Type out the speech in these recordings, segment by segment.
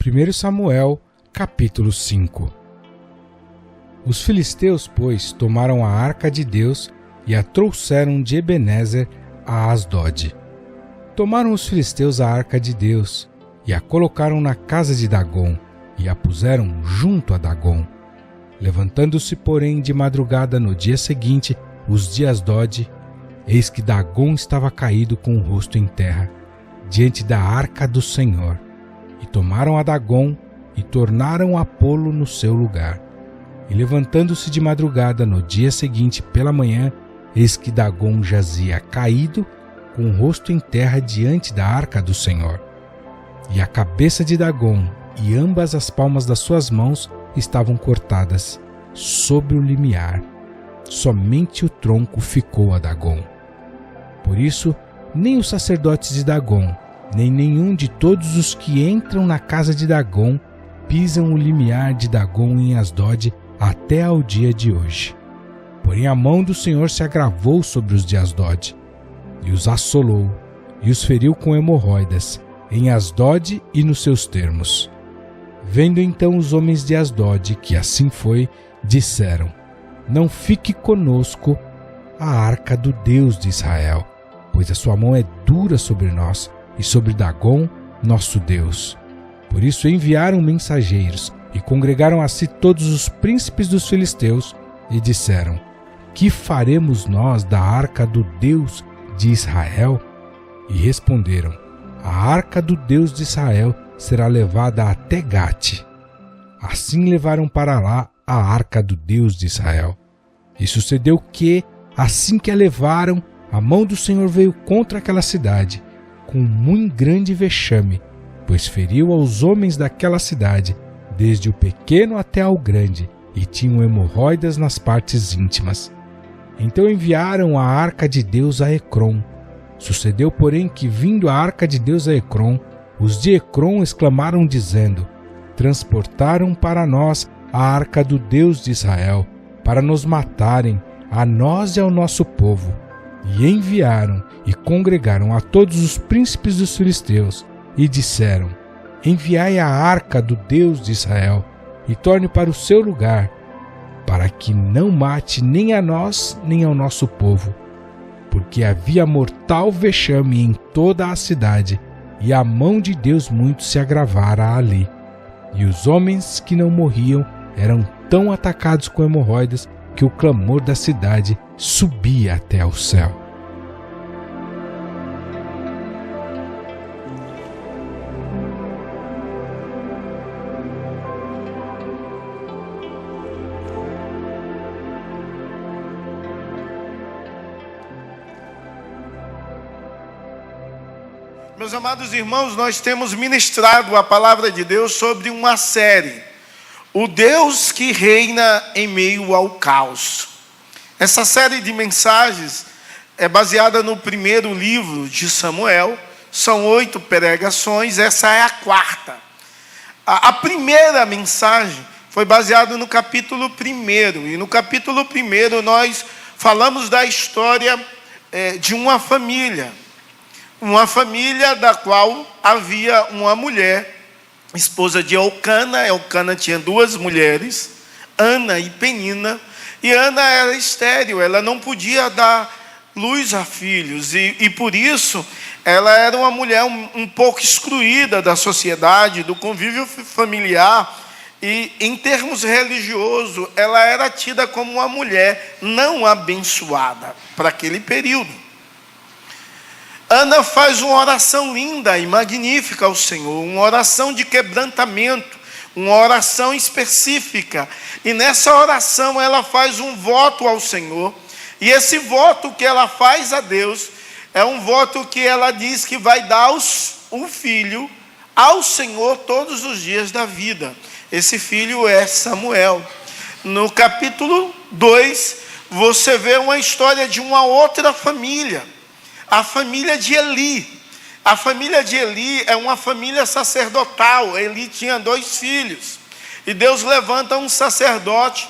1 Samuel, capítulo 5. Os filisteus, pois, tomaram a arca de Deus e a trouxeram de Ebenezer a Asdod. Tomaram os filisteus a arca de Deus e a colocaram na casa de Dagom e a puseram junto a Dagom. Levantando-se, porém, de madrugada no dia seguinte, os de Asdod, eis que Dagom estava caído com o rosto em terra, diante da arca do Senhor. E tomaram a Dagom e tornaram a pô-lo no seu lugar. E levantando-se de madrugada no dia seguinte pela manhã, eis que Dagom jazia caído com o rosto em terra diante da arca do Senhor. E a cabeça de Dagom e ambas as palmas das suas mãos estavam cortadas sobre o limiar. Somente o tronco ficou a Dagom. Por isso, nem os sacerdotes de Dagom, nem nenhum de todos os que entram na casa de Dagom pisam o limiar de Dagom em Asdod até ao dia de hoje. Porém a mão do Senhor se agravou sobre os de Asdod, e os assolou, e os feriu com hemorroidas, em Asdod e nos seus termos. Vendo então os homens de Asdod que assim foi, disseram: não fique conosco a arca do Deus de Israel, pois a sua mão é dura sobre nós e sobre Dagom, nosso Deus. Por isso enviaram mensageiros e congregaram a si todos os príncipes dos filisteus e disseram: que faremos nós da arca do Deus de Israel? E responderam: a arca do Deus de Israel será levada até Gate. Assim levaram para lá a arca do Deus de Israel. E sucedeu que, assim que a levaram, a mão do Senhor veio contra aquela cidade, com muito grande vexame, pois feriu aos homens daquela cidade, desde o pequeno até ao grande, e tinham hemorroidas nas partes íntimas. Então enviaram a arca de Deus a Ecrom. Sucedeu, porém, que vindo a arca de Deus a Ecrom, os de Ecrom exclamaram dizendo: transportaram para nós a arca do Deus de Israel, para nos matarem, a nós e ao nosso povo. E enviaram e congregaram a todos os príncipes dos filisteus, e disseram: enviai a arca do Deus de Israel, e torne para o seu lugar, para que não mate nem a nós nem ao nosso povo, porque havia mortal vexame em toda a cidade, e a mão de Deus muito se agravara ali. E os homens que não morriam eram tão atacados com hemorroidas que o clamor da cidade subia até ao céu. Meus amados irmãos, nós temos ministrado a palavra de Deus sobre uma série, o Deus que reina em meio ao caos. Essa série de mensagens é baseada no primeiro livro de Samuel, são 8 pregações, essa é a 4ª. A primeira mensagem foi baseada no capítulo 1, e no capítulo 1 nós falamos da história de uma família da qual havia uma mulher, esposa de Elcana. Elcana tinha 2 mulheres, Ana e Penina, e Ana era estéril, ela não podia dar luz a filhos, e por isso ela era uma mulher um pouco excluída da sociedade, do convívio familiar, e em termos religiosos ela era tida como uma mulher não abençoada para aquele período. Ana faz uma oração linda e magnífica ao Senhor, uma oração de quebrantamento, uma oração específica. E nessa oração ela faz um voto ao Senhor. E esse voto que ela faz a Deus é um voto que ela diz que vai dar um filho ao Senhor todos os dias da vida. Esse filho é Samuel. No capítulo 2, você vê uma história de uma outra família. A família de Eli. A família de Eli é uma família sacerdotal. Eli tinha 2 filhos. E Deus levanta um sacerdote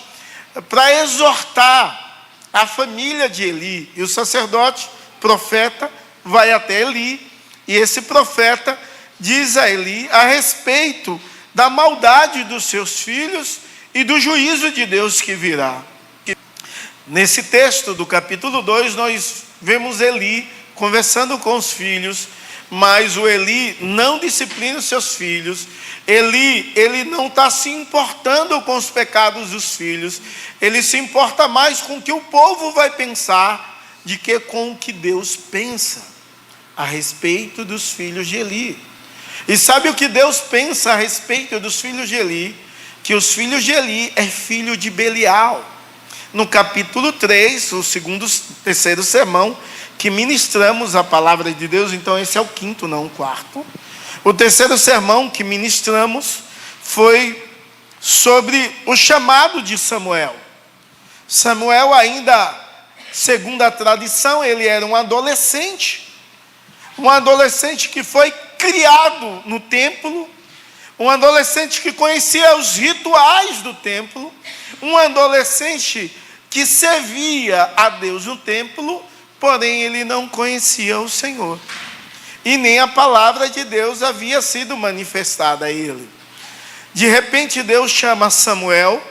para exortar a família de Eli. E o sacerdote, profeta, vai até Eli. E esse profeta diz a Eli a respeito da maldade dos seus filhos e do juízo de Deus que virá. Nesse texto do capítulo 2, nós vemos Eli conversando com os filhos, mas o Eli não disciplina os seus filhos. Ele não está se importando com os pecados dos filhos, ele se importa mais com o que o povo vai pensar do que com o que Deus pensa a respeito dos filhos de Eli. E sabe o que Deus pensa a respeito dos filhos de Eli? Que os filhos de Eli é filho de Belial. No capítulo 3, o terceiro sermão, que ministramos a palavra de Deus, então esse é o quinto, não o quarto. O terceiro sermão que ministramos foi sobre o chamado de Samuel. Samuel ainda, segundo a tradição, ele era um adolescente que foi criado no templo, um adolescente que conhecia os rituais do templo, um adolescente que servia a Deus no templo, porém ele não conhecia o Senhor. E nem a palavra de Deus havia sido manifestada a ele. De repente Deus chama Samuel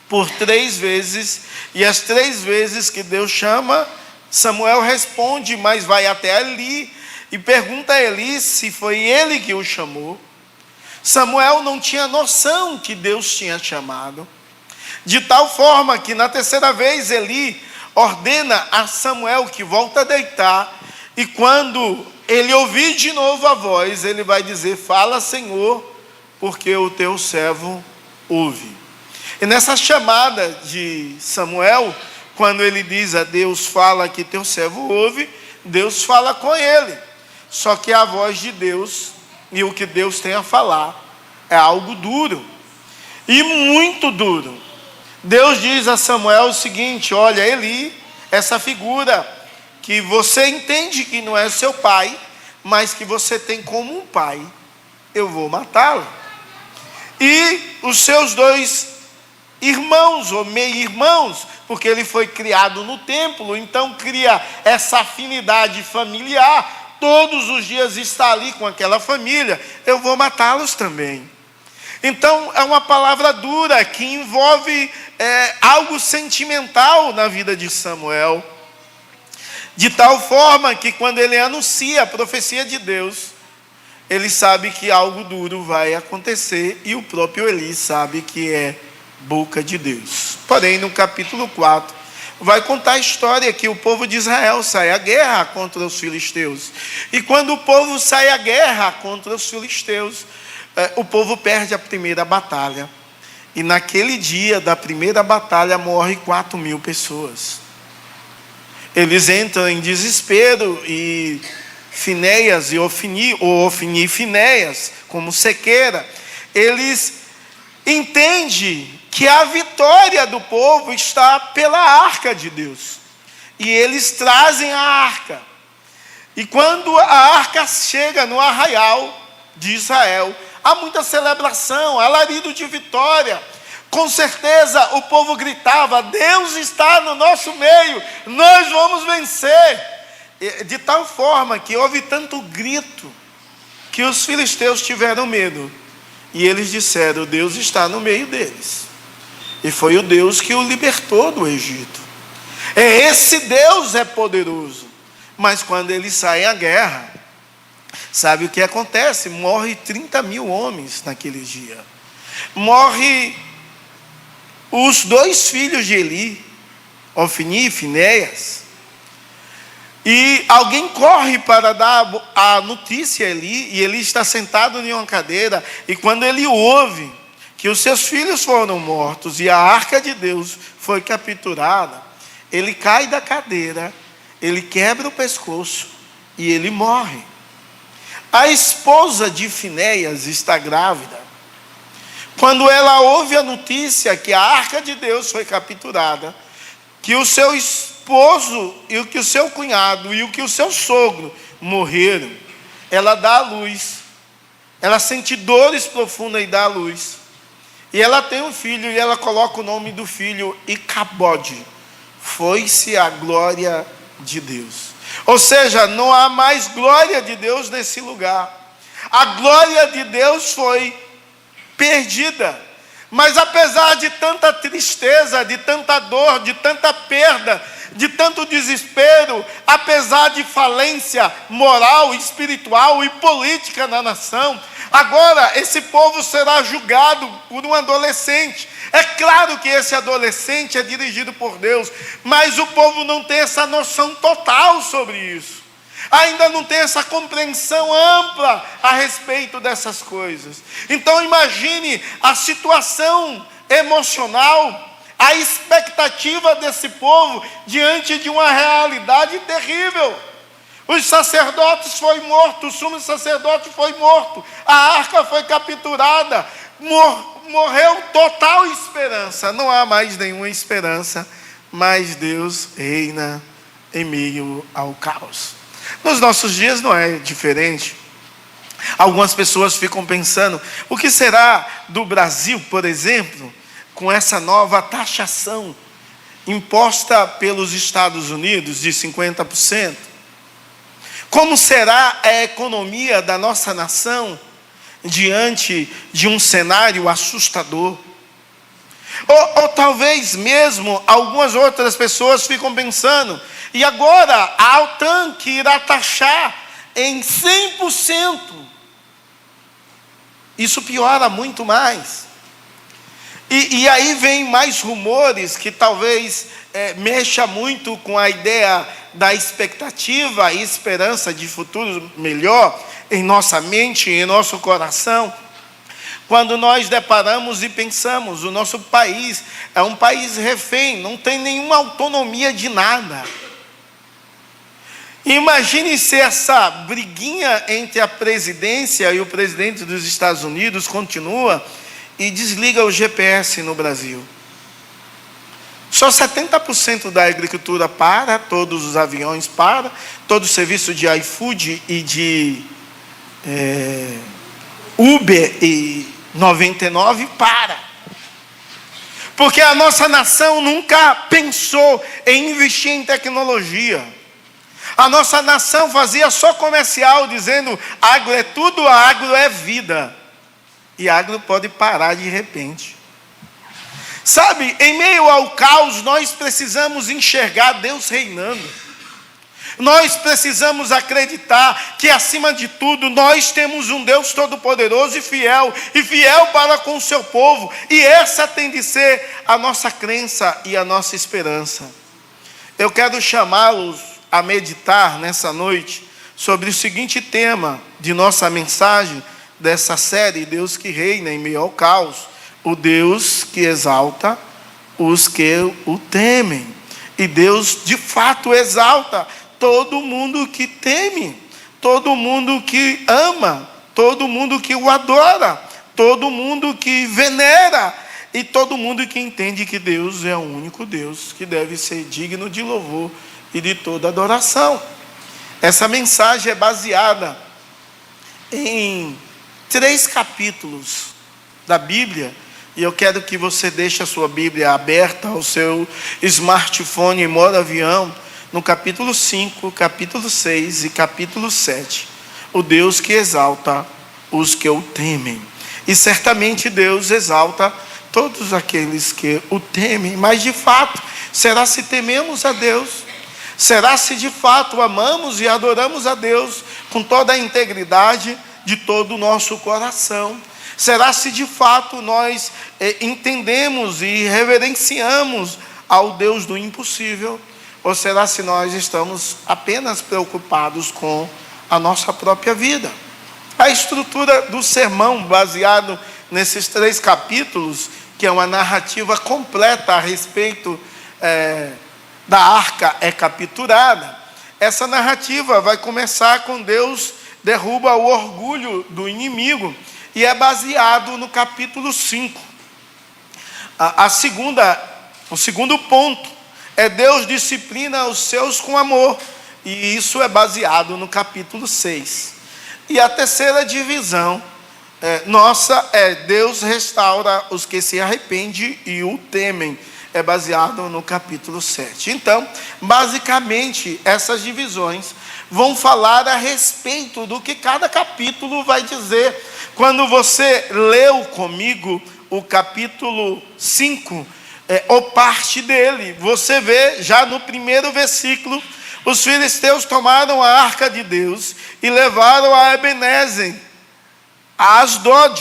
por 3 vezes, e as 3 vezes que Deus chama, Samuel responde, mas vai até Eli e pergunta a Eli se foi ele que o chamou. Samuel não tinha noção que Deus tinha chamado, de tal forma que na terceira vez Eli ordena a Samuel que volta a deitar, e quando ele ouvir de novo a voz, ele vai dizer: fala, Senhor, porque o teu servo ouve. E nessa chamada de Samuel, quando ele diz a Deus: fala que teu servo ouve, Deus fala com ele. Só que a voz de Deus e o que Deus tem a falar é algo duro, e muito duro. Deus diz a Samuel o seguinte: olha, Eli, essa figura que você entende que não é seu pai, mas que você tem como um pai, eu vou matá-lo. E os seus 2 irmãos, ou meio-irmãos, porque ele foi criado no templo, então cria essa afinidade familiar, todos os dias está ali com aquela família, eu vou matá-los também. Então é uma palavra dura que envolve algo sentimental na vida de Samuel, de tal forma que quando ele anuncia a profecia de Deus, ele sabe que algo duro vai acontecer, e o próprio Eli sabe que é boca de Deus. Porém, no capítulo 4, vai contar a história que o povo de Israel sai à guerra contra os filisteus. E quando o povo sai à guerra contra os filisteus, o povo perde a primeira batalha. E naquele dia da primeira batalha morre 4.000 pessoas. Eles entram em desespero, e Finéias e Ofni e Finéias, como Sequeira, eles entendem que a vitória do povo está pela arca de Deus. E eles trazem a arca. E quando a arca chega no arraial de Israel, há muita celebração, alarido de vitória. Com certeza o povo gritava: Deus está no nosso meio, nós vamos vencer. De tal forma que houve tanto grito que os filisteus tiveram medo. E eles disseram: Deus está no meio deles. E foi o Deus que o libertou do Egito. Esse Deus é poderoso. Mas quando eles saem à guerra, sabe o que acontece? Morre 30.000 homens naquele dia. Morre os 2 filhos de Eli, Ofni e Finéias. E alguém corre para dar a notícia a Eli, e ele está sentado em uma cadeira, e quando ele ouve que os seus filhos foram mortos e a arca de Deus foi capturada, ele cai da cadeira, ele quebra o pescoço e ele morre. A esposa de Finéias está grávida. Quando ela ouve a notícia que a arca de Deus foi capturada, que o seu esposo e que o seu cunhado e que o seu sogro morreram, ela dá à luz. Ela sente dores profundas e dá à luz. E ela tem um filho, e ela coloca o nome do filho Icabode. Foi-se a glória de Deus. Ou seja, não há mais glória de Deus nesse lugar. A glória de Deus foi perdida. Mas apesar de tanta tristeza, de tanta dor, de tanta perda, de tanto desespero, apesar de falência moral, espiritual e política na nação, agora esse povo será julgado por um adolescente. É claro que esse adolescente é dirigido por Deus, mas o povo não tem essa noção total sobre isso. Ainda não tem essa compreensão ampla a respeito dessas coisas. Então imagine a situação emocional, a expectativa desse povo diante de uma realidade terrível. Os sacerdotes foram mortos, o sumo sacerdote foi morto, a arca foi capturada, morreu total esperança. Não há mais nenhuma esperança, mas Deus reina em meio ao caos. Nos nossos dias não é diferente. Algumas pessoas ficam pensando, o que será do Brasil, por exemplo, com essa nova taxação imposta pelos Estados Unidos de 50%? Como será a economia da nossa nação diante de um cenário assustador? Ou talvez mesmo algumas outras pessoas ficam pensando, e agora a OTAN que irá taxar em 100%. Isso piora muito mais. E aí vem mais rumores que talvez mexa muito com a ideia da expectativa e esperança de futuro melhor em nossa mente, em nosso coração. Quando nós deparamos e pensamos, o nosso país é um país refém, não tem nenhuma autonomia de nada. Imagine se essa briguinha entre a presidência e o presidente dos Estados Unidos continua e desliga o GPS no Brasil. Só 70% da agricultura para, todos os aviões para, todo o serviço de iFood e de Uber e 99 para. Porque a nossa nação nunca pensou em investir em tecnologia. A nossa nação fazia só comercial, dizendo, agro é tudo, agro é vida. E agro pode parar de repente. Sabe, em meio ao caos, nós precisamos enxergar Deus reinando. Nós precisamos acreditar que, acima de tudo, nós temos um Deus todo-poderoso e fiel para com o seu povo. E essa tem de ser a nossa crença e a nossa esperança. Eu quero chamá-los a meditar nessa noite sobre o seguinte tema de nossa mensagem dessa série, Deus que reina em meio ao caos, o Deus que exalta os que o temem. E Deus de fato exalta todo mundo que teme, todo mundo que ama, todo mundo que o adora, todo mundo que venera e todo mundo que entende que Deus é o único Deus que deve ser digno de louvor e de toda adoração. Essa mensagem é baseada em 3 capítulos da Bíblia, e eu quero que você deixe a sua Bíblia aberta ao seu smartphone em modo avião, no capítulo 5, capítulo 6 e capítulo 7. O Deus que exalta os que o temem. E certamente Deus exalta todos aqueles que o temem, mas de fato, será se tememos a Deus? Será se de fato amamos e adoramos a Deus com toda a integridade de todo o nosso coração? Será se de fato nós entendemos e reverenciamos ao Deus do impossível? Ou será se nós estamos apenas preocupados com a nossa própria vida? A estrutura do sermão, baseado nesses 3 capítulos, que é uma narrativa completa a respeito da arca é capturada. Essa narrativa vai começar com Deus derruba o orgulho do inimigo e é baseado no capítulo 5. O segundo ponto é Deus disciplina os seus com amor, e isso é baseado no capítulo 6. E a terceira divisão nossa é Deus restaura os que se arrependem e o temem, é baseado no capítulo 7. Então, basicamente, essas divisões vão falar a respeito do que cada capítulo vai dizer. Quando você leu comigo o capítulo 5, ou parte dele, você vê já no primeiro versículo, os filisteus tomaram a arca de Deus e levaram a Ebenezer, a Asdod.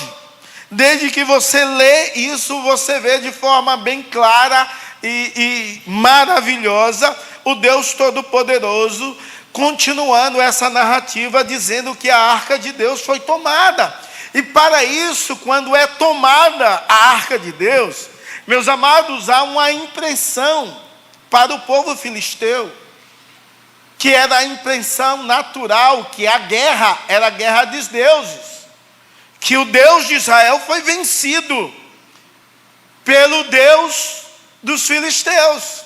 Desde que você lê isso, você vê de forma bem clara e maravilhosa o Deus Todo-Poderoso continuando essa narrativa, dizendo que a arca de Deus foi tomada. E para isso, quando é tomada a arca de Deus, meus amados, há uma impressão para o povo filisteu, que era a impressão natural, que a guerra era a guerra dos deuses, que o Deus de Israel foi vencido pelo Deus dos filisteus.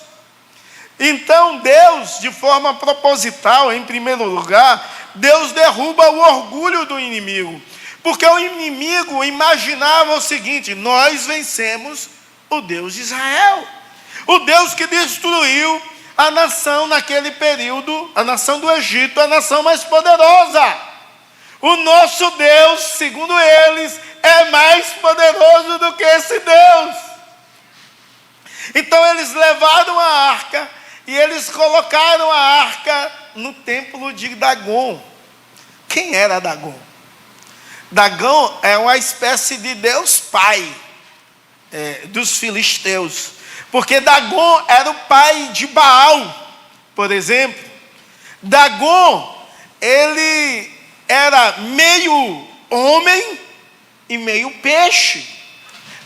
Então Deus, de forma proposital, em primeiro lugar, Deus derruba o orgulho do inimigo, porque o inimigo imaginava o seguinte: nós vencemos o Deus de Israel, o Deus que destruiu a nação naquele período, a nação do Egito, a nação mais poderosa. O nosso Deus, segundo eles, é mais poderoso do que esse Deus. Então eles levaram a arca e eles colocaram a arca no templo de Dagom. Quem era Dagom? Dagom é uma espécie de Deus Pai dos filisteus, porque Dagom era o pai de Baal, por exemplo. Dagom, ele era meio homem e meio peixe.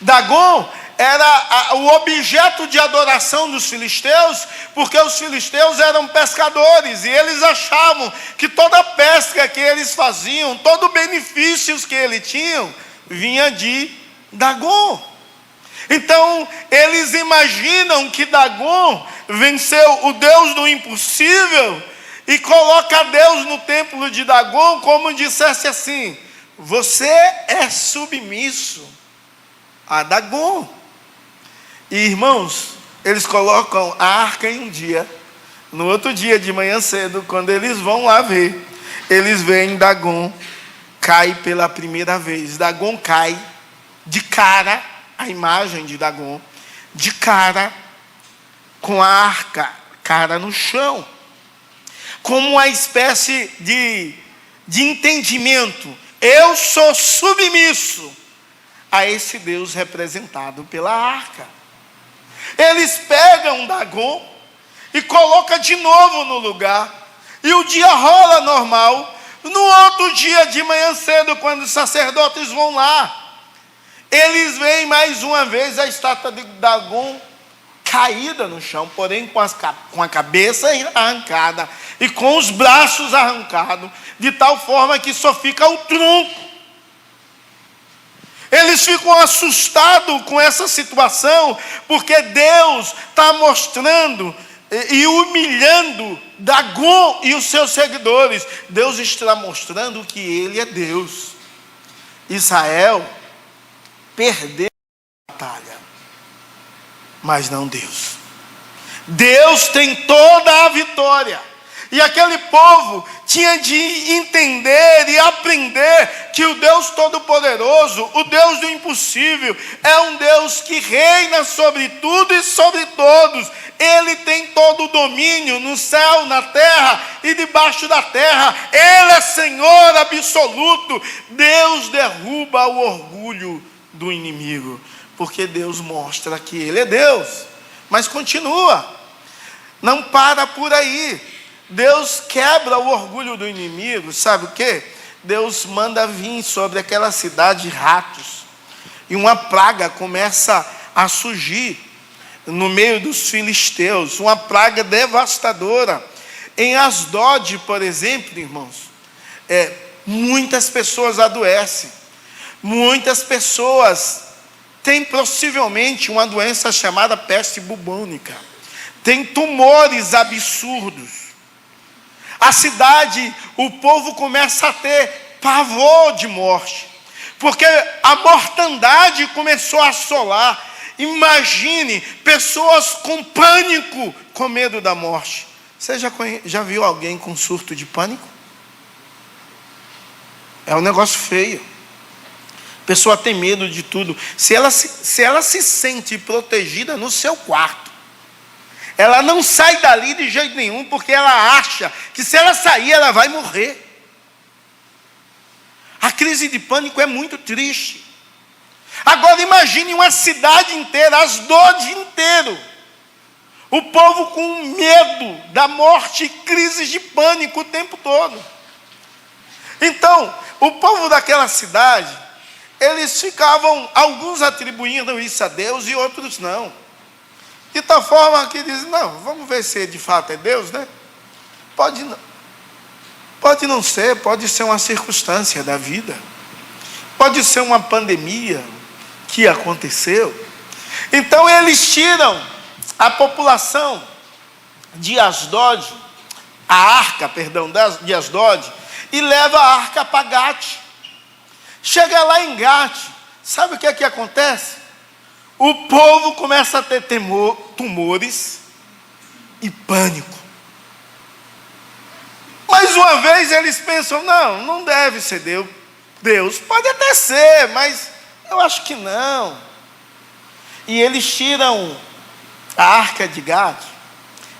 Dagom era o objeto de adoração dos filisteus, porque os filisteus eram pescadores, e eles achavam que toda a pesca que eles faziam, todos os benefícios que eles tinham, vinha de Dagom. Então, eles imaginam que Dagom venceu o Deus do impossível e coloca Deus no templo de Dagom como dissesse assim: você é submisso a Dagom. E irmãos, eles colocam a arca em um dia, no outro dia de manhã cedo, quando eles vão lá ver, eles veem Dagom cai pela primeira vez. Dagom cai de cara, a imagem de Dagom, de cara, com a arca, cara no chão, como uma espécie de entendimento: eu sou submisso a esse Deus representado pela arca. Eles pegam Dagom e colocam de novo no lugar, e o dia rola normal. No outro dia de manhã cedo, quando os sacerdotes vão lá, eles veem mais uma vez a estátua de Dagom caída no chão, porém com a cabeça arrancada e com os braços arrancados, de tal forma que só fica o tronco. Eles ficam assustados com essa situação, porque Deus está mostrando e humilhando Dagom e os seus seguidores. Deus está mostrando que Ele é Deus. Israel perdeu a batalha, mas não Deus. Deus tem toda a vitória. E aquele povo tinha de entender e aprender que o Deus Todo-Poderoso, o Deus do impossível, é um Deus que reina sobre tudo e sobre todos. Ele tem todo o domínio no céu, na terra e debaixo da terra. Ele é Senhor absoluto. Deus derruba o orgulho do inimigo, porque Deus mostra que Ele é Deus. Mas continua, não para por aí. Deus quebra o orgulho do inimigo. Sabe o quê? Deus manda vir sobre aquela cidade ratos, e uma praga começa a surgir no meio dos filisteus, uma praga devastadora. Em Asdod, por exemplo, irmãos, muitas pessoas adoecem, muitas pessoas têm possivelmente uma doença chamada peste bubônica, tem tumores absurdos. A cidade, o povo começa a ter pavor de morte, porque a mortandade começou a assolar. Imagine pessoas com pânico, com medo da morte. Você já viu alguém com surto de pânico? É um negócio feio. A pessoa tem medo de tudo. Se ela se sente protegida no seu quarto, ela não sai dali de jeito nenhum, porque ela acha que se ela sair, ela vai morrer. A crise de pânico é muito triste. Agora imagine uma cidade inteira, Asdod inteiro, o povo com medo da morte e crises de pânico o tempo todo. Então, o povo daquela cidade, eles ficavam, alguns atribuindo isso a Deus e outros não. De tal forma que dizem, não, vamos ver se de fato é Deus, né? Pode não ser, pode ser uma circunstância da vida. Pode ser uma pandemia que aconteceu. Então eles tiram a população de Asdod, a arca, perdão, de Asdod, e leva a arca para Gate. Chega lá em Gate, sabe o que é que acontece? O povo começa a ter tumores e pânico. Mais uma vez eles pensam, não deve ser Deus. Deus pode até ser, mas eu acho que não. E eles tiram a arca de Gade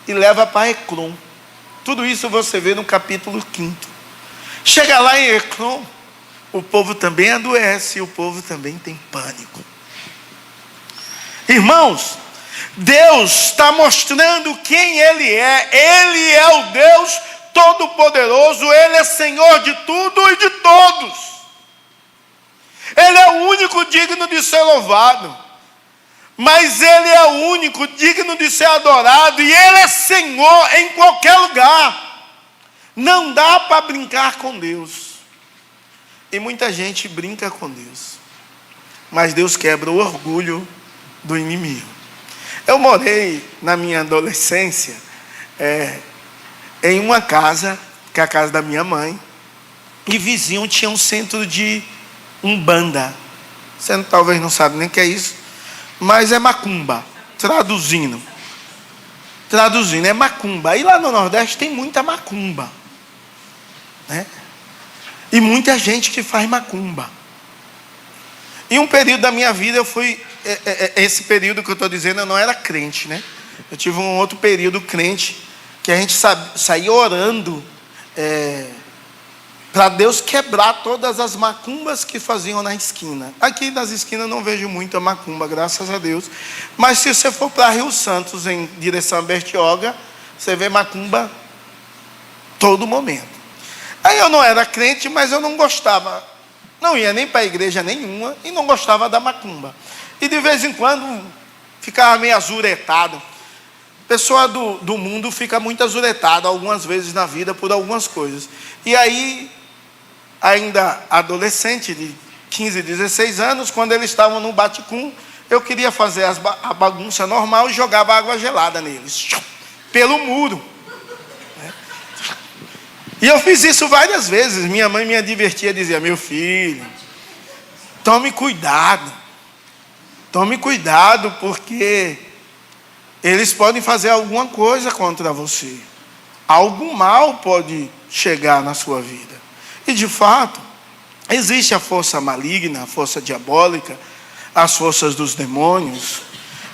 e levam para Ecrom. Tudo isso você vê no capítulo 5. Chega lá em Ecrom, o povo também adoece e o povo também tem pânico. Irmãos, Deus está mostrando quem Ele é. Ele é o Deus Todo-Poderoso. Ele é Senhor de tudo e de todos. Ele é o único digno de ser louvado. Mas Ele é o único digno de ser adorado. E Ele é Senhor em qualquer lugar. Não dá para brincar com Deus. E muita gente brinca com Deus. Mas Deus quebra o orgulho do inimigo. Eu morei na minha adolescência em uma casa, que é a casa da minha mãe, e vizinho tinha um centro de umbanda. Você talvez não sabe nem o que é isso, mas é macumba, traduzindo é macumba. E lá no Nordeste tem muita macumba, né? E muita gente que faz macumba. Em um período da minha vida eu fui, esse período que eu estou dizendo, eu não era crente, né? Eu tive um outro período crente, que a gente saía orando para Deus quebrar todas as macumbas que faziam na esquina. Aqui nas esquinas eu não vejo muita macumba, graças a Deus. Mas se você for para Rio Santos, em direção a Bertioga, você vê macumba todo momento. Aí eu não era crente, mas eu não gostava. Não ia nem para a igreja nenhuma e não gostava da macumba. E de vez em quando ficava meio azuretado. A pessoa do mundo fica muito azuretada algumas vezes na vida por algumas coisas. E aí, ainda adolescente de 15, 16 anos, quando eles estavam no baticum, eu queria fazer a bagunça normal e jogava água gelada neles, pelo muro. E eu fiz isso várias vezes. Minha mãe me advertia, dizia, meu filho, tome cuidado, porque eles podem fazer alguma coisa contra você. Algo mal pode chegar na sua vida. E de fato, existe a força maligna, a força diabólica, as forças dos demônios.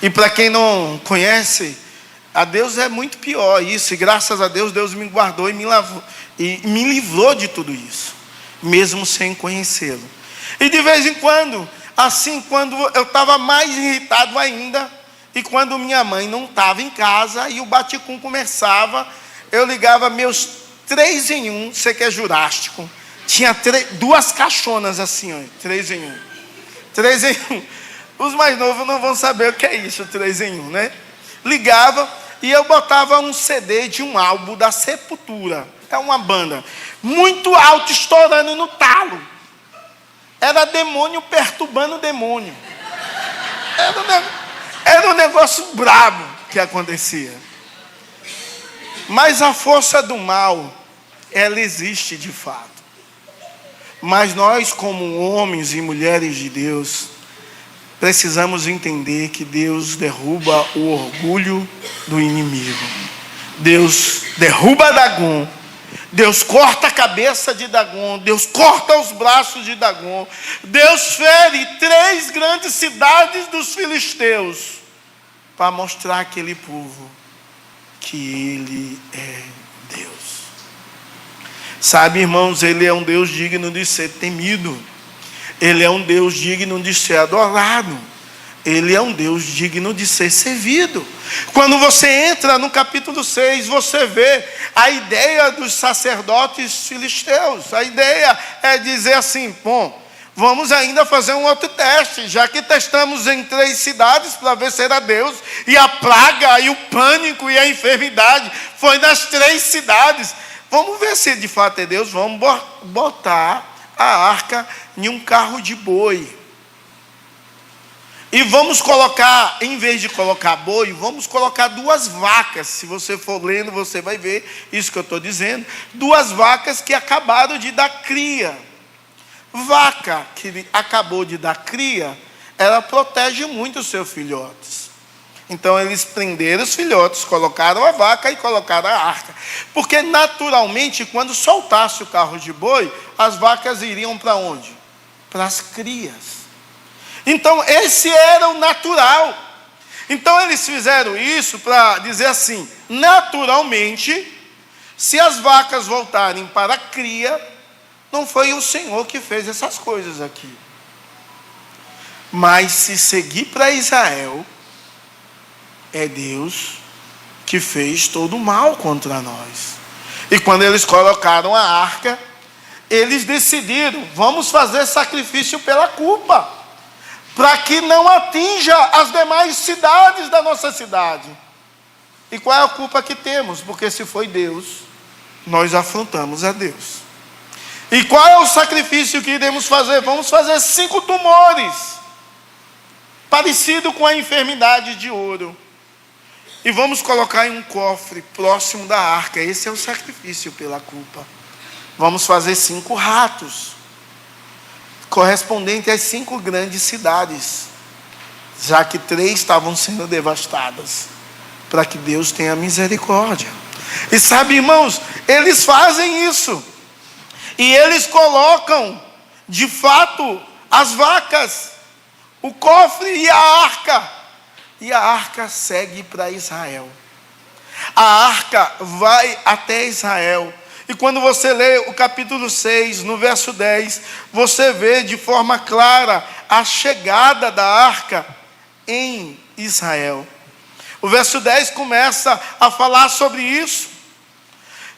E para quem não conhece, a Deus é muito pior isso. E graças a Deus, Deus me guardou e me livrou de tudo isso, mesmo sem conhecê-lo. E de vez em quando, assim, quando eu estava mais irritado ainda, e quando minha mãe não estava em casa e o baticum começava, eu ligava meus 3 em 1, você que é jurástico, tinha 2 caixonas assim, ó, 3 em 1. 3 em 1. Os mais novos não vão saber o que é isso, 3 em 1, né? Ligava e eu botava um CD de um álbum da Sepultura. É uma banda muito alto, estourando no talo. Era demônio perturbando o demônio. Era um negócio brabo que acontecia. Mas a força do mal, ela existe de fato. Mas nós, como homens e mulheres de Deus, precisamos entender que Deus derruba o orgulho do inimigo. Deus derruba Dagon, Deus corta a cabeça de Dagon, Deus corta os braços de Dagon, Deus fere 3 grandes cidades dos filisteus, para mostrar àquele povo que Ele é Deus. Sabe, irmãos, Ele é um Deus digno de ser temido, Ele é um Deus digno de ser adorado, Ele é um Deus digno de ser servido. Quando você entra no capítulo 6, você vê a ideia dos sacerdotes filisteus. A ideia é dizer assim: bom, vamos ainda fazer um outro teste, já que testamos em 3 cidades para ver se era Deus, e a praga, e o pânico, e a enfermidade foi nas 3 cidades. Vamos ver se de fato é Deus. Vamos botar a arca em um carro de boi. E vamos colocar, em vez de colocar boi, vamos colocar 2 vacas. Se você for lendo, você vai ver isso que eu estou dizendo. 2 vacas que acabaram de dar cria. Vaca que acabou de dar cria, ela protege muito os seus filhotes. Então eles prenderam os filhotes, colocaram a vaca e colocaram a arca. Porque naturalmente, quando soltasse o carro de boi, as vacas iriam para onde? Para as crias. Então esse era o natural. Então eles fizeram isso para dizer assim: naturalmente, se as vacas voltarem para a cria, não foi o Senhor que fez essas coisas aqui. Mas se seguir para Israel, é Deus que fez todo o mal contra nós. E quando eles colocaram a arca, eles decidiram: vamos fazer sacrifício pela culpa, para que não atinja as demais cidades da nossa cidade. E qual é a culpa que temos? Porque se foi Deus, nós afrontamos a Deus. E qual é o sacrifício que iremos fazer? Vamos fazer 5 tumores, parecido com a enfermidade de ouro, e vamos colocar em um cofre próximo da arca. Esse é o sacrifício pela culpa. Vamos fazer 5 ratos, correspondente às 5 grandes cidades, já que 3 estavam sendo devastadas, para que Deus tenha misericórdia. E sabe, irmãos, eles fazem isso, e eles colocam, de fato, as vacas, o cofre e a arca segue para Israel. A arca vai até Israel. E quando você lê o capítulo 6, no verso 10, você vê de forma clara a chegada da arca em Israel. O verso 10 começa a falar sobre isso,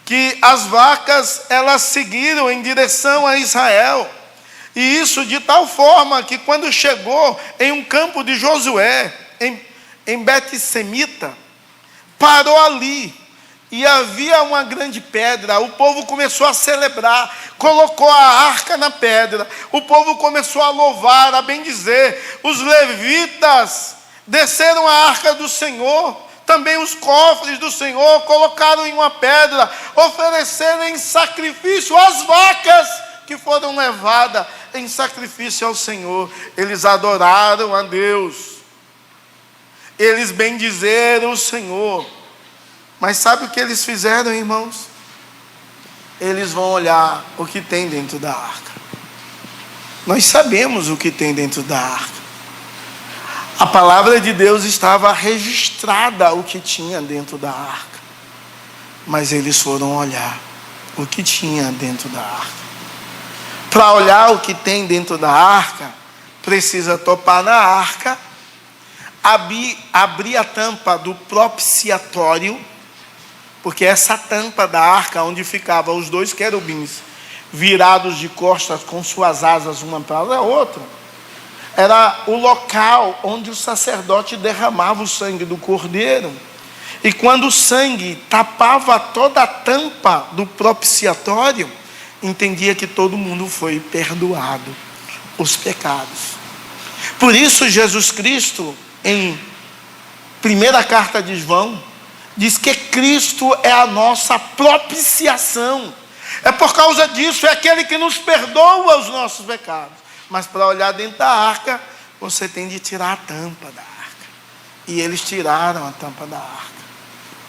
que as vacas, elas seguiram em direção a Israel. E isso de tal forma que quando chegou em um campo de Josué, em Bet-Semita, parou ali. E havia uma grande pedra. O povo começou a celebrar, colocou a arca na pedra. O povo começou a louvar, a bendizer. Os levitas desceram a arca do Senhor, também os cofres do Senhor, colocaram em uma pedra, ofereceram em sacrifício as vacas que foram levadas em sacrifício ao Senhor. Eles adoraram a Deus, eles bendizeram o Senhor. Mas sabe o que eles fizeram, irmãos? Eles vão olhar o que tem dentro da arca. Nós sabemos o que tem dentro da arca. A palavra de Deus estava registrada o que tinha dentro da arca. Mas eles foram olhar o que tinha dentro da arca. Para olhar o que tem dentro da arca, precisa topar na arca, abrir a tampa do propiciatório, porque essa tampa da arca, onde ficavam os 2 querubins, virados de costas com suas asas uma para a outra, era o local onde o sacerdote derramava o sangue do cordeiro. E quando o sangue tapava toda a tampa do propiciatório, entendia que todo mundo foi perdoado os pecados. Por isso Jesus Cristo, em primeira carta de João, diz que Cristo é a nossa propiciação. É por causa disso, é aquele que nos perdoa os nossos pecados. Mas para olhar dentro da arca, você tem de tirar a tampa da arca. E eles tiraram a tampa da arca.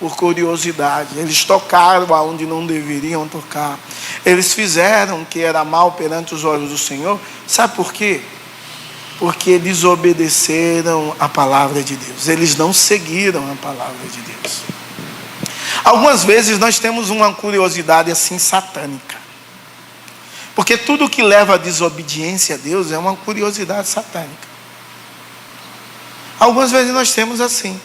por curiosidade. Eles tocaram aonde não deveriam tocar. Eles fizeram o que era mal perante os olhos do Senhor. Sabe por quê? Porque desobedeceram a palavra de Deus. Eles não seguiram a palavra de Deus. Algumas vezes nós temos uma curiosidade assim satânica. Porque tudo que leva à desobediência a Deus é uma curiosidade satânica. Algumas vezes nós temos assim.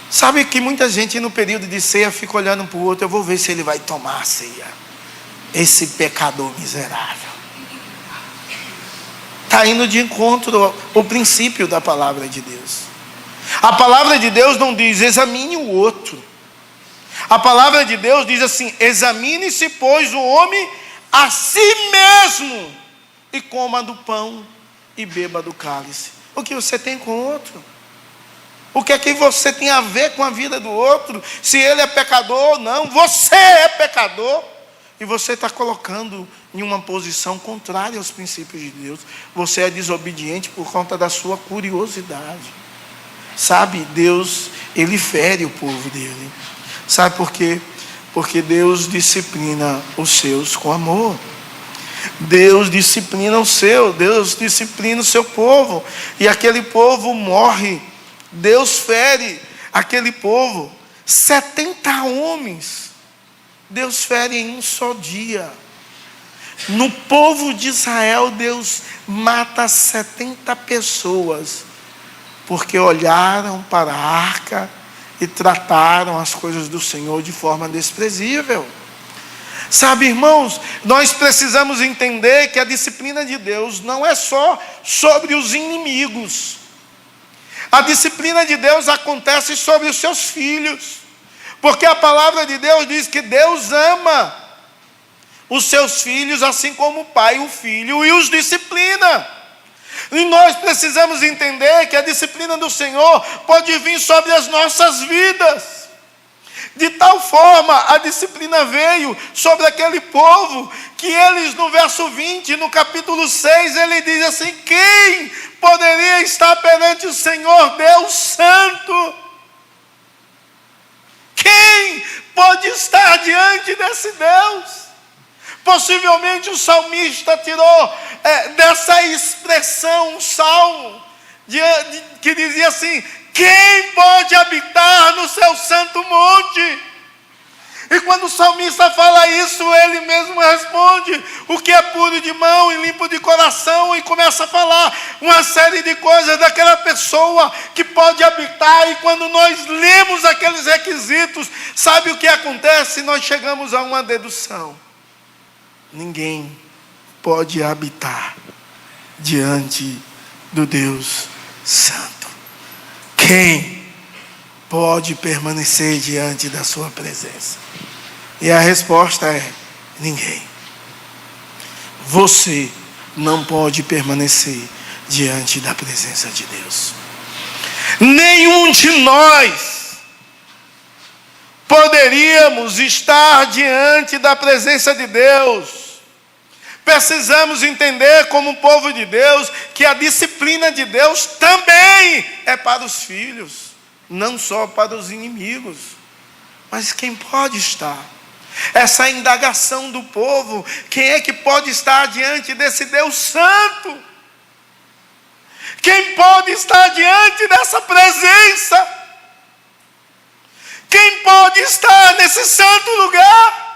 Sabe que muita gente no período de ceia fica olhando para o outro. Eu vou ver se ele vai tomar a ceia. Esse pecador miserável. Está indo de encontro ao princípio da palavra de Deus. A palavra de Deus não diz examine o outro. A palavra de Deus diz assim: examine-se, pois, o homem a si mesmo, e coma do pão e beba do cálice. O que você tem com o outro? O que é que você tem a ver com a vida do outro? Se ele é pecador ou não, você é pecador. E você está colocando em uma posição contrária aos princípios de Deus. Você é desobediente por conta da sua curiosidade. Sabe, Deus, Ele fere o povo dele. Sabe por quê? Porque Deus disciplina os seus com amor. Deus disciplina Deus disciplina o seu povo. E aquele povo morre. Deus fere aquele povo. 70 homens. Deus fere em um só dia. No povo de Israel, Deus mata 70 pessoas. Porque olharam para a arca e trataram as coisas do Senhor de forma desprezível. Sabe, irmãos, nós precisamos entender que a disciplina de Deus não é só sobre os inimigos. A disciplina de Deus acontece sobre os seus filhos. Porque a palavra de Deus diz que Deus ama os seus filhos, assim como o pai o filho, e os disciplina. E nós precisamos entender que a disciplina do Senhor pode vir sobre as nossas vidas. De tal forma, a disciplina veio sobre aquele povo, que eles no verso 20, no capítulo 6, ele diz assim: quem poderia estar perante o Senhor Deus Santo? Quem pode estar diante desse Deus? Possivelmente o salmista tirou dessa expressão um salmo que dizia assim: quem pode habitar no seu santo monte? E quando o salmista fala isso, ele mesmo responde: o que é puro de mão e limpo de coração, e começa a falar uma série de coisas daquela pessoa que pode habitar. E quando nós lemos aqueles requisitos, sabe o que acontece? Nós chegamos a uma dedução: ninguém pode habitar diante do Deus Santo. Quem pode permanecer diante da sua presença? E a resposta é: ninguém. Você não pode permanecer diante da presença de Deus. Nenhum de nós poderíamos estar diante da presença de Deus. Precisamos entender, como povo de Deus, que a disciplina de Deus também é para os filhos, não só para os inimigos. Mas quem pode estar? Essa indagação do povo: quem é que pode estar diante desse Deus Santo? Quem pode estar diante dessa presença? Quem pode estar nesse santo lugar?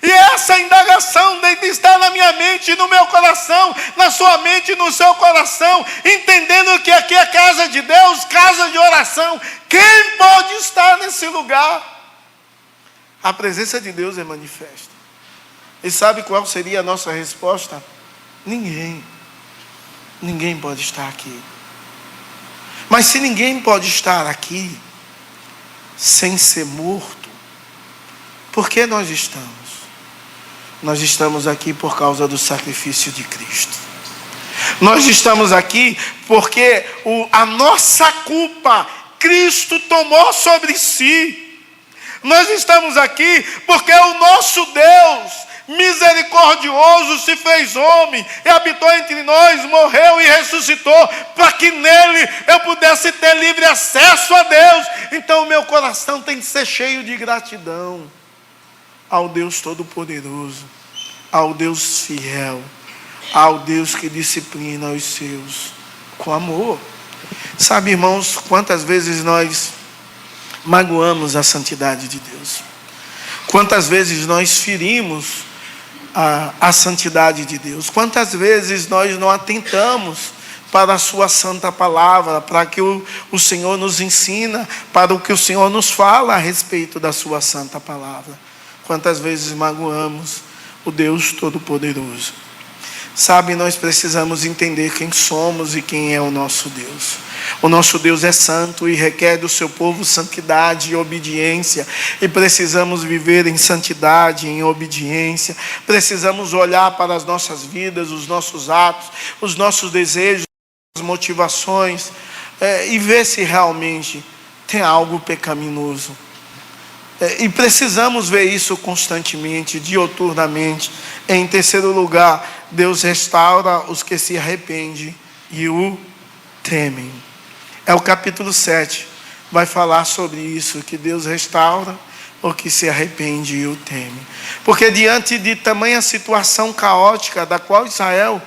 E essa indagação deve estar na minha mente e no meu coração, na sua mente e no seu coração, entendendo que aqui é casa de Deus, casa de oração. Quem pode estar nesse lugar? A presença de Deus é manifesta. E sabe qual seria a nossa resposta? Ninguém. Ninguém pode estar aqui. Mas se ninguém pode estar aqui sem ser morto, por que nós estamos? Nós estamos aqui por causa do sacrifício de Cristo. Nós estamos aqui porque a nossa culpa Cristo tomou sobre si. Nós estamos aqui porque o nosso Deus misericordioso, se fez homem e habitou entre nós, morreu e ressuscitou, para que nele eu pudesse ter livre acesso a Deus. Então o meu coração tem que ser cheio de gratidão ao Deus Todo-Poderoso, ao Deus fiel, ao Deus que disciplina os seus com amor. Sabe, irmãos, quantas vezes nós magoamos a santidade de Deus? Quantas vezes nós ferimos a santidade de Deus? Quantas vezes nós não atentamos para a sua santa palavra, para que o Senhor nos ensina, para o que o Senhor nos fala a respeito da sua santa palavra? Quantas vezes magoamos o Deus Todo-Poderoso? Sabe, nós precisamos entender quem somos e quem é o nosso Deus. O nosso Deus é santo e requer do seu povo santidade e obediência. E precisamos viver em santidade, em obediência. Precisamos olhar para as nossas vidas, os nossos atos, os nossos desejos, as motivações, e ver se realmente tem algo pecaminoso. E precisamos ver isso constantemente, diuturnamente. Em terceiro lugar, Deus restaura os que se arrependem e o temem. É o capítulo 7, vai falar sobre isso, que Deus restaura o que se arrepende e o teme. Porque diante de tamanha situação caótica da qual Israel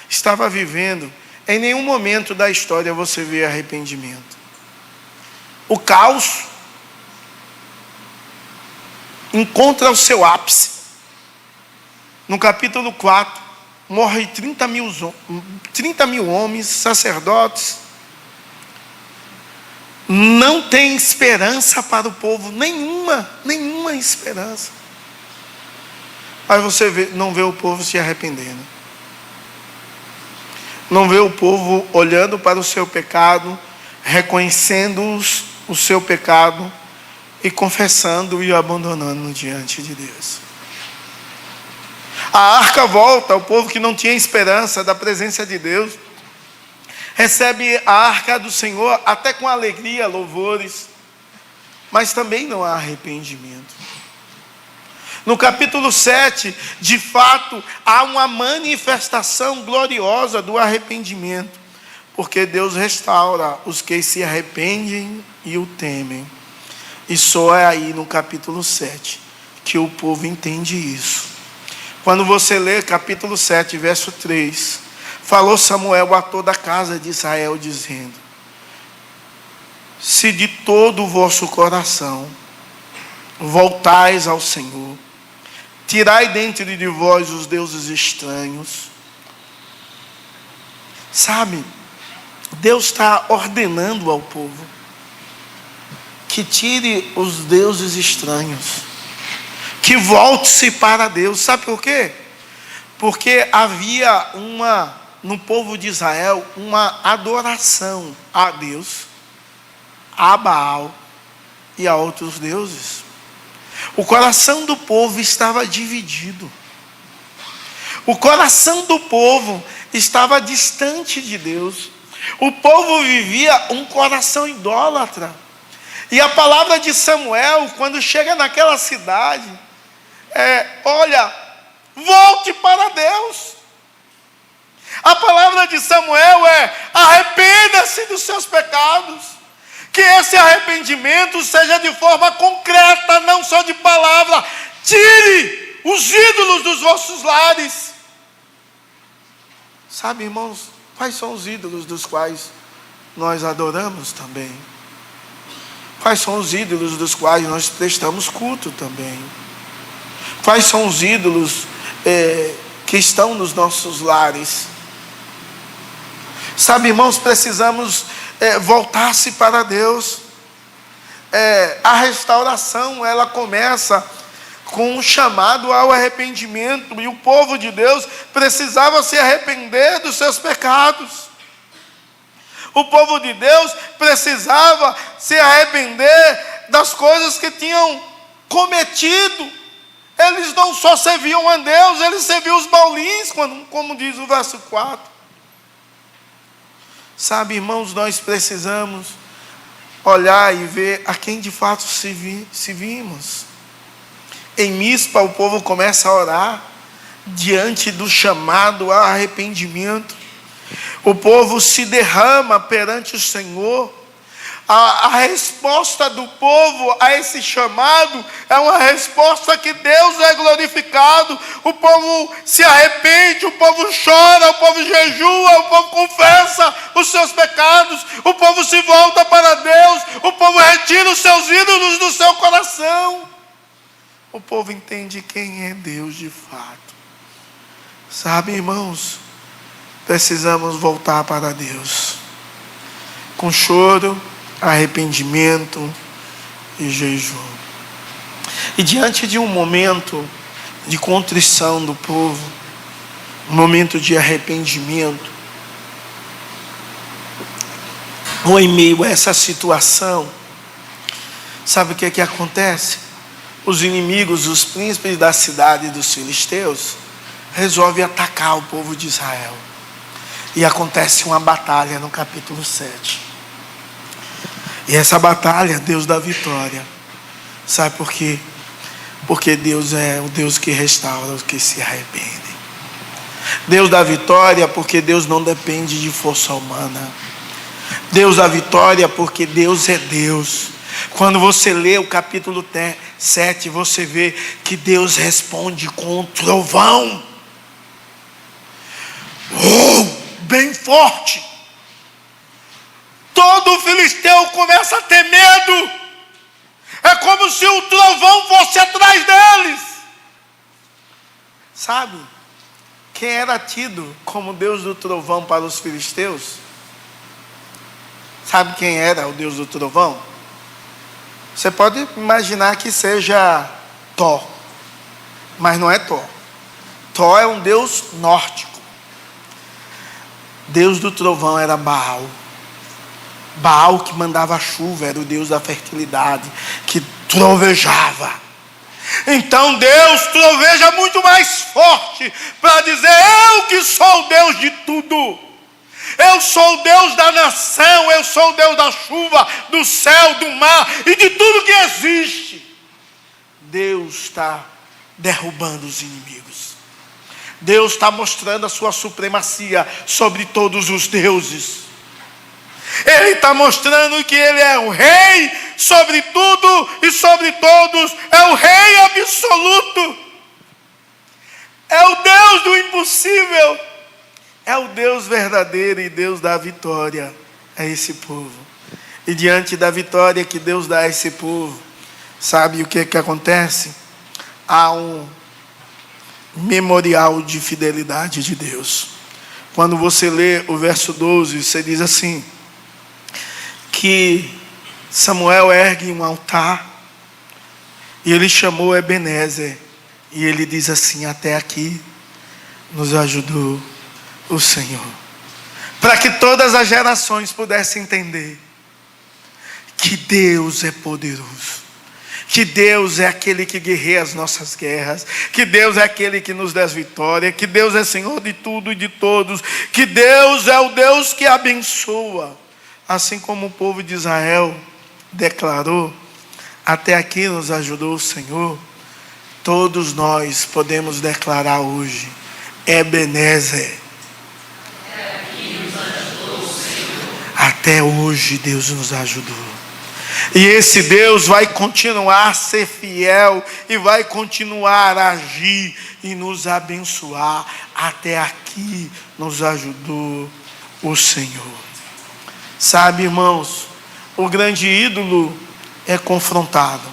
estava vivendo, em nenhum momento da história você vê arrependimento. O caos encontra o seu ápice. No capítulo 4, morre 30 mil homens, sacerdotes. Não tem esperança para o povo, nenhuma esperança. Aí você não vê o povo se arrependendo. Não vê o povo olhando para o seu pecado, reconhecendo o seu pecado e confessando e abandonando diante de Deus. A arca volta, o povo que não tinha esperança da presença de Deus recebe a arca do Senhor até com alegria, louvores, mas também não há arrependimento. No capítulo 7, de fato, há uma manifestação gloriosa do arrependimento, porque Deus restaura os que se arrependem e o temem. E só é aí no capítulo 7 que o povo entende isso. Quando você lê capítulo 7, verso 3, falou Samuel a toda a casa de Israel, dizendo: se de todo o vosso coração voltais ao Senhor, tirai dentre de vós os deuses estranhos. Sabe, Deus está ordenando ao povo que tire os deuses estranhos, que volte-se para Deus. Sabe por quê? Porque havia no povo de Israel uma adoração a Deus, a Baal e a outros deuses. O coração do povo estava dividido. O coração do povo estava distante de Deus. O povo vivia um coração idólatra. E a palavra de Samuel, quando chega naquela cidade, olha, volte para Deus. A palavra de Samuel arrependa-se dos seus pecados. Que esse arrependimento seja de forma concreta, não só de palavra. Tire os ídolos dos vossos lares. Sabe, irmãos, quais são os ídolos dos quais nós adoramos também? Quais são os ídolos dos quais nós prestamos culto também? Quais são os ídolos que estão nos nossos lares? Sabe, irmãos, precisamos voltar-se para Deus. A restauração, ela começa com um chamado ao arrependimento, e o povo de Deus precisava se arrepender dos seus pecados. O povo de Deus precisava se arrepender das coisas que tinham cometido. Eles não só serviam a Deus, eles serviam os baulins, como diz o verso 4. Sabe, irmãos, nós precisamos olhar e ver a quem de fato servimos. Em Mispa, o povo começa a orar diante do chamado ao arrependimento. O povo se derrama perante o Senhor. A resposta do povo a esse chamado é uma resposta que Deus é glorificado. O povo se arrepende, o povo chora, o povo jejua, o povo confessa os seus pecados, o povo se volta para Deus, o povo retira os seus ídolos do seu coração. O povo entende quem é Deus de fato. Sabe, irmãos, precisamos voltar para Deus com choro, arrependimento e jejum. E diante de um momento de contrição do povo, um momento de arrependimento, ou em meio a essa situação, sabe o que é que acontece? Os inimigos, os príncipes da cidade dos filisteus, resolvem atacar o povo de Israel. E acontece uma batalha no capítulo 7. E essa batalha, Deus dá vitória. Sabe por quê? Porque Deus é o Deus que restaura os que se arrependem. Deus dá vitória porque Deus não depende de força humana. Deus dá vitória porque Deus é Deus. Quando você lê o capítulo 7, você vê que Deus responde com um trovão. Bem forte. Todo filisteu começa a ter medo. É como se o trovão fosse atrás deles. Sabe? Quem era tido como Deus do trovão para os filisteus? Sabe quem era o Deus do trovão? Você pode imaginar que seja Thor. Mas não é Thor. Thor é um Deus nórdico. Deus do trovão era Baal. Baal que mandava chuva, era o Deus da fertilidade, que trovejava. Então Deus troveja muito mais forte para dizer: eu que sou o Deus de tudo. Eu sou o Deus da nação, eu sou o Deus da chuva, do céu, do mar e de tudo que existe. Deus está derrubando os inimigos. Deus está mostrando a sua supremacia sobre todos os deuses. Ele está mostrando que Ele é o Rei sobre tudo e sobre todos. É o Rei absoluto. É o Deus do impossível. É o Deus verdadeiro e Deus dá vitória a esse povo. E diante da vitória que Deus dá a esse povo, sabe o que acontece? Há um memorial de fidelidade de Deus. Quando você lê o verso 12, você diz assim: que Samuel ergue um altar e ele chamou Ebenezer e ele diz assim: até aqui nos ajudou o Senhor. Para que todas as gerações pudessem entender que Deus é poderoso, que Deus é aquele que guerreia as nossas guerras, que Deus é aquele que nos dá vitória, que Deus é Senhor de tudo e de todos, que Deus é o Deus que abençoa. Assim como o povo de Israel declarou: até aqui nos ajudou o Senhor, todos nós podemos declarar hoje: Ebenezer, até hoje Deus nos ajudou. E esse Deus vai continuar a ser fiel e vai continuar a agir e nos abençoar. Até aqui nos ajudou o Senhor. Sabe, irmãos, o grande ídolo é confrontado.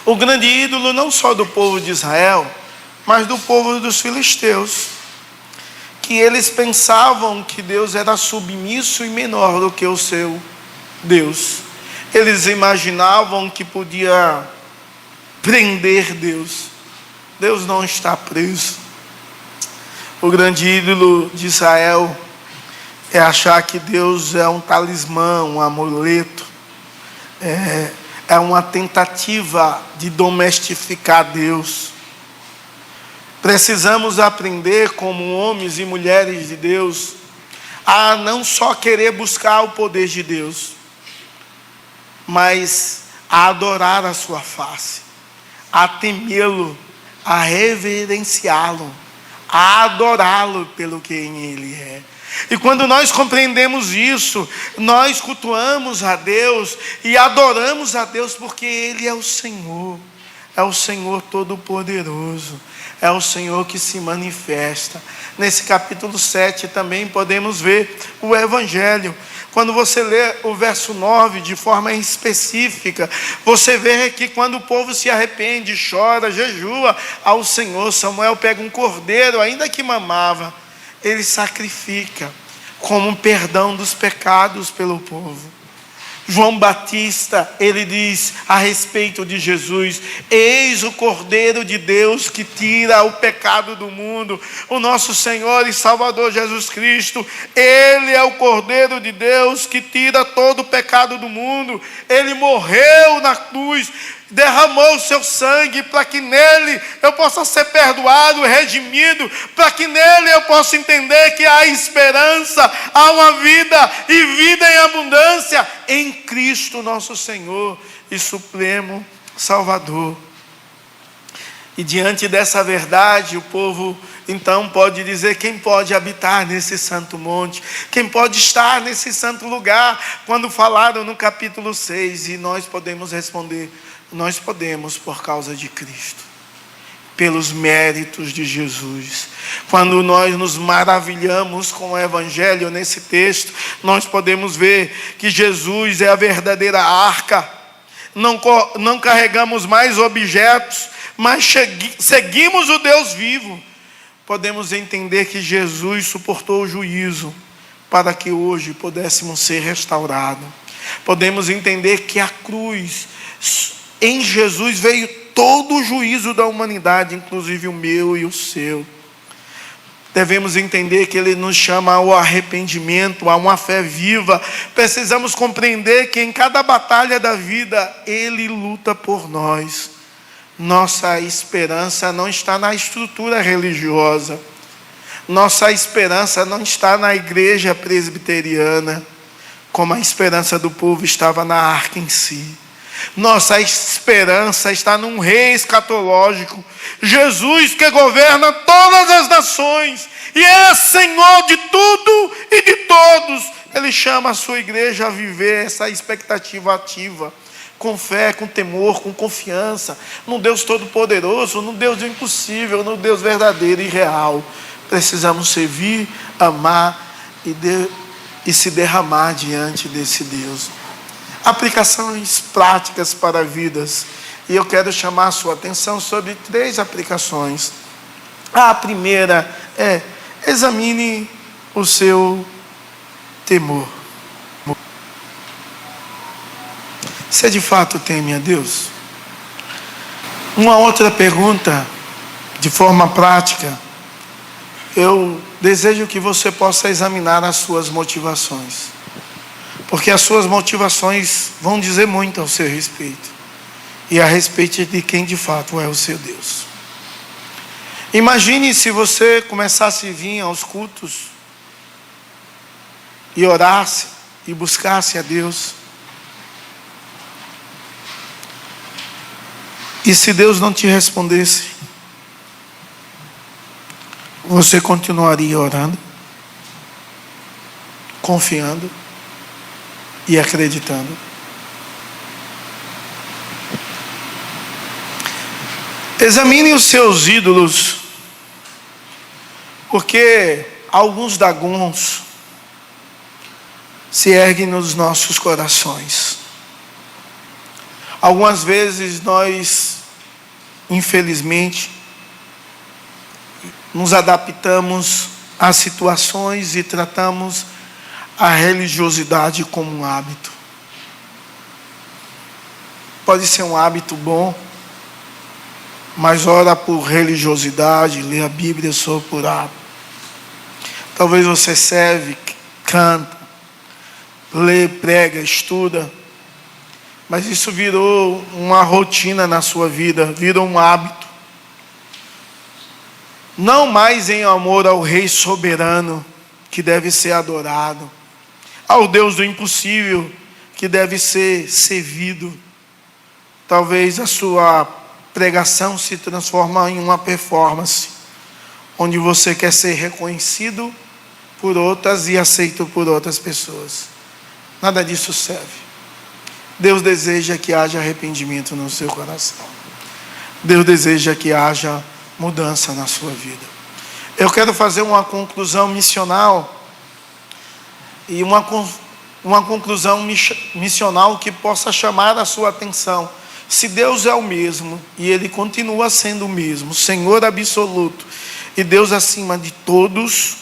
O grande ídolo não só do povo de Israel, mas do povo dos filisteus, que eles pensavam que Deus era submisso e menor do que o seu Deus. Eles imaginavam que podia prender Deus. Deus não está preso. O grande ídolo de Israel é achar que Deus é um talismã, um amuleto. É uma tentativa de domesticar Deus. Precisamos aprender, como homens e mulheres de Deus, a não só querer buscar o poder de Deus, mas a adorar a sua face, a temê-lo, a reverenciá-lo, a adorá-lo pelo que Ele é. E quando nós compreendemos isso, nós cultuamos a Deus e adoramos a Deus porque Ele é o Senhor Todo-Poderoso, é o Senhor que se manifesta. Nesse capítulo 7 também podemos ver o Evangelho. Quando você lê o verso 9 de forma específica, você vê que quando o povo se arrepende, chora, jejua ao Senhor, Samuel pega um cordeiro, ainda que mamava, ele sacrifica como um perdão dos pecados pelo povo. João Batista, ele diz a respeito de Jesus: eis o Cordeiro de Deus que tira o pecado do mundo. O nosso Senhor e Salvador Jesus Cristo, Ele é o Cordeiro de Deus que tira todo o pecado do mundo. Ele morreu na cruz, derramou o seu sangue para que nele eu possa ser perdoado, redimido, para que nele eu possa entender que há esperança, há uma vida e vida em abundância em Cristo nosso Senhor e Supremo Salvador. E diante dessa verdade, o povo então pode dizer: quem pode habitar nesse santo monte? Quem pode estar nesse santo lugar? Quando falaram no capítulo 6, e nós podemos responder: nós podemos por causa de Cristo, pelos méritos de Jesus. Quando nós nos maravilhamos com o Evangelho nesse texto, nós podemos ver que Jesus é a verdadeira arca. Não carregamos mais objetos, mas seguimos o Deus vivo. Podemos entender que Jesus suportou o juízo para que hoje pudéssemos ser restaurados. Podemos entender que a cruz, em Jesus veio todo o juízo da humanidade, inclusive o meu e o seu. Devemos entender que Ele nos chama ao arrependimento, a uma fé viva. Precisamos compreender que em cada batalha da vida, Ele luta por nós. Nossa esperança não está na estrutura religiosa. Nossa esperança não está na igreja presbiteriana, como a esperança do povo estava na arca em si. Nossa esperança está num rei escatológico, Jesus, que governa todas as nações e é Senhor de tudo e de todos. Ele chama a sua igreja a viver essa expectativa ativa, com fé, com temor, com confiança no Deus Todo-Poderoso, no Deus do impossível, no Deus verdadeiro e real. Precisamos servir, amar e se derramar diante desse Deus. Aplicações práticas para vidas. E eu quero chamar a sua atenção sobre 3 aplicações. A primeira é: examine o seu temor. Você de fato teme a Deus? Uma outra pergunta, de forma prática: eu desejo que você possa examinar as suas motivações, porque as suas motivações vão dizer muito ao seu respeito e a respeito de quem de fato é o seu Deus. Imagine se você começasse a vir aos cultos e orasse e buscasse a Deus, e se Deus não te respondesse, você continuaria orando, confiando e acreditando? Examine os seus ídolos, porque alguns daguns se erguem nos nossos corações. Algumas vezes nós, infelizmente, nos adaptamos às situações e tratamos a religiosidade como um hábito. Pode ser um hábito bom, mas ora por religiosidade, lê a Bíblia só por hábito. Talvez você serve, canta, lê, prega, estuda, mas isso virou uma rotina na sua vida, virou um hábito. Não mais em amor ao Rei soberano, que deve ser adorado, ao Deus do impossível, que deve ser servido. Talvez a sua pregação se transforma em uma performance, onde você quer ser reconhecido por outras e aceito por outras pessoas. Nada disso serve. Deus deseja que haja arrependimento no seu coração. Deus deseja que haja mudança na sua vida. Eu quero fazer uma conclusão missional e uma conclusão missional que possa chamar a sua atenção. Se Deus é o mesmo e Ele continua sendo o mesmo, Senhor absoluto e Deus acima de todos,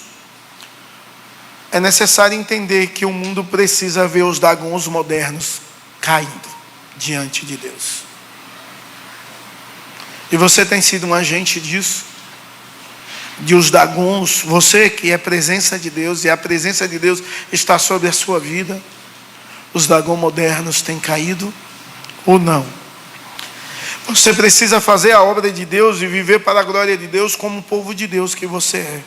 é necessário entender que o mundo precisa ver os Dagons modernos caindo diante de Deus. E você tem sido um agente disso, de os Dagons, você que é presença de Deus e a presença de Deus está sobre a sua vida, os Dagons modernos têm caído ou não? Você precisa fazer a obra de Deus e viver para a glória de Deus como o povo de Deus que você é.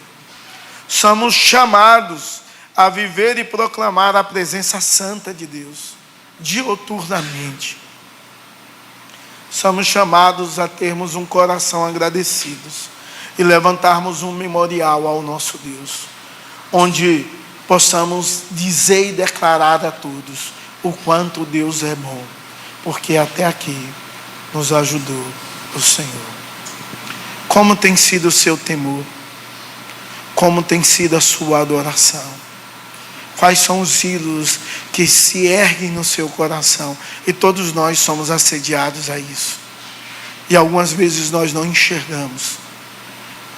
Somos chamados a viver e proclamar a presença santa de Deus, dioturnamente. Somos chamados a termos um coração agradecidos e levantarmos um memorial ao nosso Deus, onde possamos dizer e declarar a todos o quanto Deus é bom, porque até aqui nos ajudou o Senhor. Como tem sido o seu temor? Como tem sido a sua adoração? Quais são os ídolos que se erguem no seu coração? E todos nós somos assediados a isso. E algumas vezes nós não enxergamos.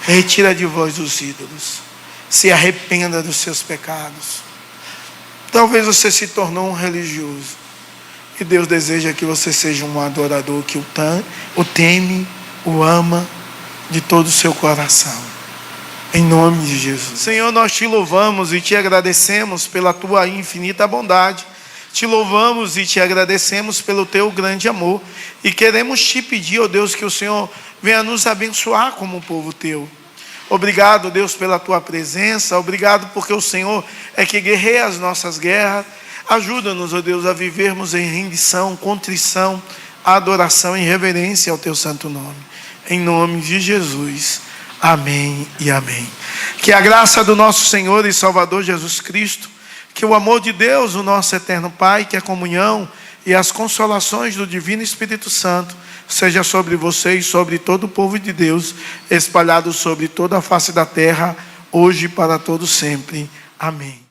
Retira de vós os ídolos. Se arrependa dos seus pecados. Talvez você se tornou um religioso. E Deus deseja que você seja um adorador que o teme, o ama de todo o seu coração. Em nome de Jesus. Senhor, nós te louvamos e te agradecemos pela tua infinita bondade. Te louvamos e te agradecemos pelo teu grande amor. E queremos te pedir, ó Deus, que o Senhor venha nos abençoar como um povo teu. Obrigado, Deus, pela tua presença. Obrigado porque o Senhor é que guerreia as nossas guerras. Ajuda-nos, ó Deus, a vivermos em rendição, contrição, adoração e reverência ao teu santo nome. Em nome de Jesus. Amém e amém. Que a graça do nosso Senhor e Salvador Jesus Cristo, que o amor de Deus, o nosso eterno Pai, que a comunhão e as consolações do Divino Espírito Santo seja sobre você e sobre todo o povo de Deus, espalhado sobre toda a face da terra, hoje e para todo sempre. Amém.